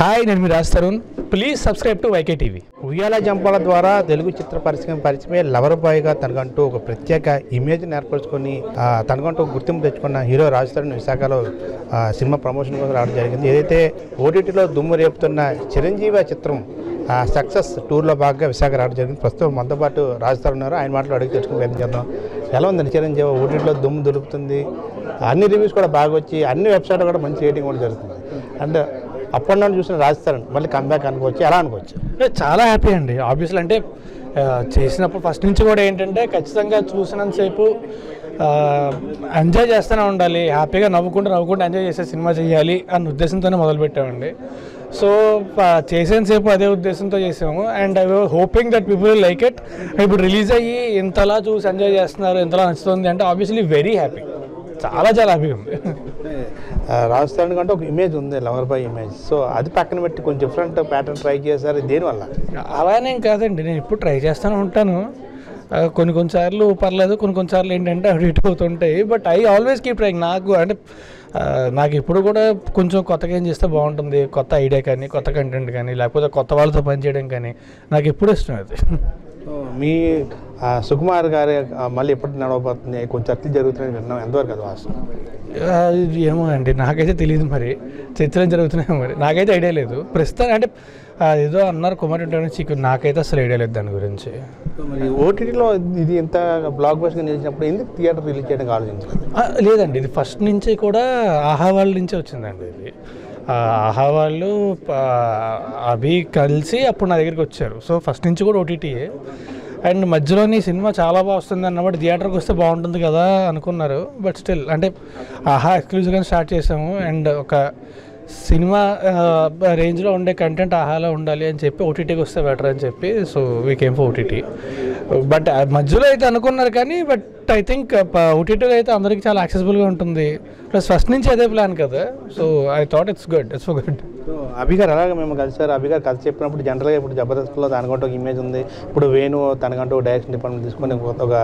Hi, నేను మీ Raj Tarun. Please subscribe to YK TV. Uyyala Jampala ద్వారా తెలుగు చిత్ర పరిచయమే లవర్ బాయ్గా తనకంటూ ఒక ప్రత్యేక ఇమేజ్ని ఏర్పరచుకొని తనకంటూ గుర్తింపు తెచ్చుకున్న హీరో రాజ్ తరుణ్ విశాఖలో సినిమా ప్రమోషన్ కోసం రావడం జరిగింది. ఏదైతే ఓటీటీలో దుమ్ము రేపుతున్న చిరంజీవి చిత్రం సక్సెస్ టూర్లో భాగంగా విశాఖ రావడం జరిగింది. ప్రస్తుతం మనతో పాటు రాజ్ తరుణ్ ఉన్నారు. ఆయన మాటలు అడిగి తెచ్చుకుని ప్రయత్నం చేద్దాం. ఎలా ఉందండి చిరంజీవి? ఓటీటీలో దుమ్ము దులుపుతుంది, అన్ని రివ్యూస్ కూడా బాగా వచ్చి అన్ని వెబ్సైట్లో కూడా మంచి రేటింగ్ కూడా జరుగుతుంది. అండ్ అప్ అండ్ డౌన్ చూసిన రాజ్ తరుణ్ మళ్ళీ కంబ్యాక్ అనుకోవచ్చు, ఎలా అనుకోవచ్చు? చాలా హ్యాపీ అండి. ఆబ్వియస్లీ అంటే చేసినప్పుడు ఫస్ట్ నుంచి కూడా ఏంటంటే ఖచ్చితంగా చూసినంతసేపు ఎంజాయ్ చేస్తూనే ఉండాలి, హ్యాపీగా నవ్వుకుంటూ ఎంజాయ్ చేసే సినిమా చేయాలి అన్న ఉద్దేశంతోనే మొదలుపెట్టామండి. సో చేసేంతసేపు అదే ఉద్దేశంతో చేసాము. And I hoping that people like it. ఇప్పుడు రిలీజ్ అయ్యి ఇంతలా చూసి ఎంజాయ్ చేస్తున్నారు, ఇంతలా నచ్చుతుంది అంటే ఆబ్వియస్లీ వెరీ హ్యాపీ, చాలా హ్యాపీగా ఉంది. రాజ్ తరుణ్ కంటే ఒక ఇమేజ్ ఉంది, లవర్ బాయ్ ఇమేజ్. సో అది పక్కన పెట్టి కొంచెం డిఫరెంట్ ప్యాటర్న్ ట్రై చేశారు. దేనివల్ల? అలానేం కాదండి, నేను ఇప్పుడు ట్రై చేస్తూనే ఉంటాను. కొన్నిసార్లు పర్లేదు, కొన్నిసార్లు ఏంటంటే అవి ఇటు అవుతుంటాయి. But I always keep trying. నాకు ఇప్పుడు కూడా కొంచెం కొత్తగా ఏం చేస్తే బాగుంటుంది, కొత్త ఐడియా కానీ, కొత్త కంటెంట్ కానీ, లేకపోతే కొత్త వాళ్ళతో పనిచేయడం కానీ నాకు ఎప్పుడు ఇష్టం అది. మీ సుకుమార్ గారి మళ్ళీ ఎప్పుడు నడవబోతుంది, కొంచెం చర్చలు జరుగుతున్నాయి విన్నాం, ఎంతవరకు అది వాస్తవం? ఏమో అండి, నాకైతే తెలియదు. మరి చర్చలు జరుగుతున్నాయి, మరి నాకైతే ఐడియా లేదు ప్రస్తుతం. అంటే ఏదో అన్నారు కుమార్ ఇంటర్వ్యూ, నాకైతే అసలు ఐడియా లేదు దాని గురించి. మరి ఓటీటీలో ఇది ఎంత బ్లాక్ బస్టర్గా నిలిచినప్పుడు ఎందుకు థియేటర్ రిలీజ్ చేయడానికి ఆలోచించలేదు? లేదండి, ఇది ఫస్ట్ నుంచి కూడా ఆహా వాళ్ళ నుంచే వచ్చిందండి. ఇది ఆహా వాళ్ళు అవి కలిసి అప్పుడు నా దగ్గరికి వచ్చారు. సో ఫస్ట్ నుంచి కూడా ఓటీటీయే. అండ్ మధ్యలోని సినిమా చాలా బాగా వస్తుంది అన్నమాట, థియేటర్కి వస్తే బాగుంటుంది కదా అనుకున్నారు. బట్ స్టిల్ అంటే ఆహా ఎక్స్క్లూజివ్గా స్టార్ట్ చేసాము. అండ్ ఒక సినిమా రేంజ్లో ఉండే కంటెంట్ ఆహాలో ఉండాలి అని చెప్పి ఓటీటీకి వస్తే బెటర్ అని చెప్పి so we came for OTT. But మధ్యలో అయితే అనుకున్నారు కానీ, బట్ ఐ థింక్ ఓటీటీలో అయితే అందరికీ చాలా యాక్సెసిబుల్గా ఉంటుంది. ప్లస్ ఫస్ట్ నుంచి అదే ప్లాన్ కదా. So I thought it's good. So అభిగారు అలాగే మేము కలిసారు. అభిగారు కథ చెప్పినప్పుడు జనరల్గా ఇప్పుడు జబర్దస్త్లో తనకంటూ ఒక ఇమేజ్ ఉంది. ఇప్పుడు వేణు తనకంటూ డైరెక్షన్ డిపార్ట్మెంట్ తీసుకొని ఒక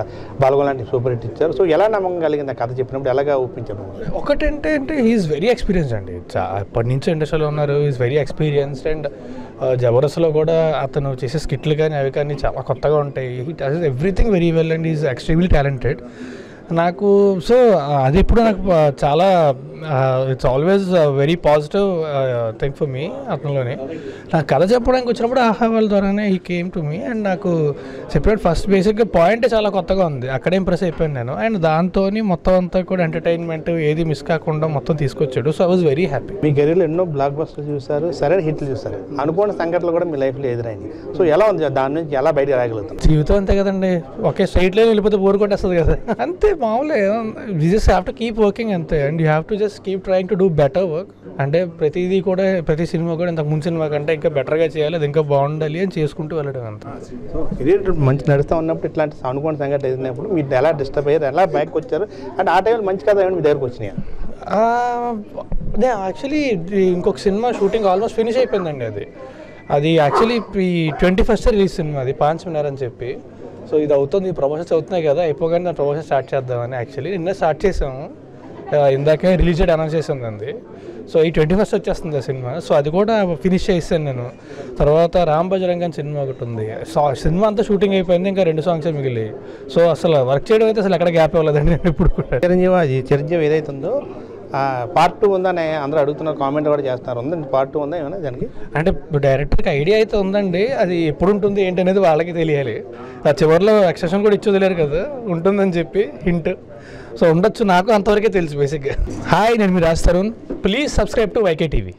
బాలగో లాంటి సూపర్ హిట్ ఇచ్చారు. సో ఎలా నమ్మకం కలిగింది ఆ కథ చెప్పినప్పుడు, ఎలాగా ఒప్పించారు? ఒకటంటే హీఈస్ వెరీ ఎక్స్పీరియన్స్డ్ అండి. ఎప్పటి నుంచి ఇండస్ట్రీలో ఉన్నారు, ఈజ్ వెరీ ఎక్స్పీరియన్స్డ్. అండ్ జబర్దస్త్లో కూడా అతను చేసే స్కిట్లు కానీ అవి కానీ చాలా కొత్తగా ఉంటాయి. He does everything very well and is extremely talented. నాకు సో అది ఇప్పుడు నాకు చాలా it's always very positive thing for me. అతనిలోనే నాకు కథ చెప్పడానికి వచ్చినప్పుడు ఆహా వాళ్ళ ద్వారానే he came to me. And నాకు చెప్పినట్టు ఫస్ట్ బేసిక్గా పాయింట్ చాలా కొత్తగా ఉంది, అక్కడే ఇంప్రెస్ అయిపోయాను నేను. అండ్ దాంతో మొత్తం అంతా కూడా ఎంటర్టైన్మెంట్ ఏది మిస్ కాకుండా మొత్తం తీసుకొచ్చాడు. So I was very happy. మీ కెరీర్లో ఎన్నో బ్లాక్ బస్టర్లు చూసారు, సరైన హిట్లు చూస్తారు, అనుకోని సంఘటనలు కూడా మీ లైఫ్లో ఎదురైంది. సో ఎలా ఉంది, దాని నుంచి ఎలా బయటకు రాగలుగుతాం? జీవితం అంతే కదండి, ఒకే స్ట్రైట్లో వెళ్ళిపోతే బోర్ కొట్టేస్తుంది కదా, అంతే మామూలే. You just have to keep working అంతే. And you have to just keep trying to do better work. అంటే ప్రతిదీ కూడా ప్రతి సినిమా కూడా ఇంతకు ముందు సినిమా కంటే ఇంకా బెటర్గా చేయాలి, అది ఇంకా బాగుండాలి అని చేసుకుంటూ వెళ్ళడం అంతా. సో కెరీర్ మంచి నడుస్తూ ఉన్నప్పుడు ఇట్లాంటి అనుకోని సంఘటన ఎదిరినప్పుడు మీరు ఎలా డిస్టర్బ్ అయ్యారు, ఎలా బ్యాక్ వచ్చారు? అండ్ ఆ టైంలో మంచి కథ ఏమైనా మీ దగ్గరకు వచ్చినాయి? యాక్చువల్లీ ఇంకొక సినిమా షూటింగ్ ఆల్మోస్ట్ ఫినిష్ అయిపోయిందండి. అది యాక్చువల్లీ ఈ 21st రిలీజ్ సినిమా, అది పాంచ్ మినార్ అని చెప్పి. సో ఇది అవుతుంది, ప్రమోషన్స్ అవుతున్నాయి కదా, అయిపోగానే దాని ప్రమోషన్ స్టార్ట్ చేద్దామని యాక్చువల్లీ నిన్న స్టార్ట్ చేసాము. ఇందాకే రిలీజ్ డేట్ అనౌన్స్ చేసింది అంది. సో ఈ 21st వచ్చేస్తుంది ఆ సినిమా. సో అది కూడా ఫినిష్ చేసాను నేను. తర్వాత రామ్ బజరంగ్ అని సినిమా ఒకటి ఉంది. సినిమా అంతా షూటింగ్ అయిపోయింది, ఇంకా 2 సాంగ్సే మిగిలి. సో అసలు వర్క్ చేయడం అయితే అసలు ఎక్కడ గ్యాప్ ఇవ్వలేదండి నేను ఇప్పుడు కూడా. చిరంజీవి ఏదైతే ఉందో పార్ట్ 2 ఉందని అందరూ అడుగుతున్నారు, కామెంట్ కూడా చేస్తున్నారు. ఉందండి పార్ట్ 2 ఉందా ఏమన్నా దానికి? అంటే డైరెక్టర్కి ఐడియా అయితే ఉందండి, అది ఎప్పుడు ఉంటుంది ఏంటి అనేది వాళ్ళకి తెలియాలి. ఆ చివరిలో ఎక్స్టెన్షన్ కూడా ఇచ్చి వదిలేరు కదా, ఉంటుందని చెప్పి హింట్. సో ఉండొచ్చు, నాకు అంతవరకే తెలుసు బేసిక్గా. హాయ్, నేను మీ Raj Tarun. Please subscribe to YK TV.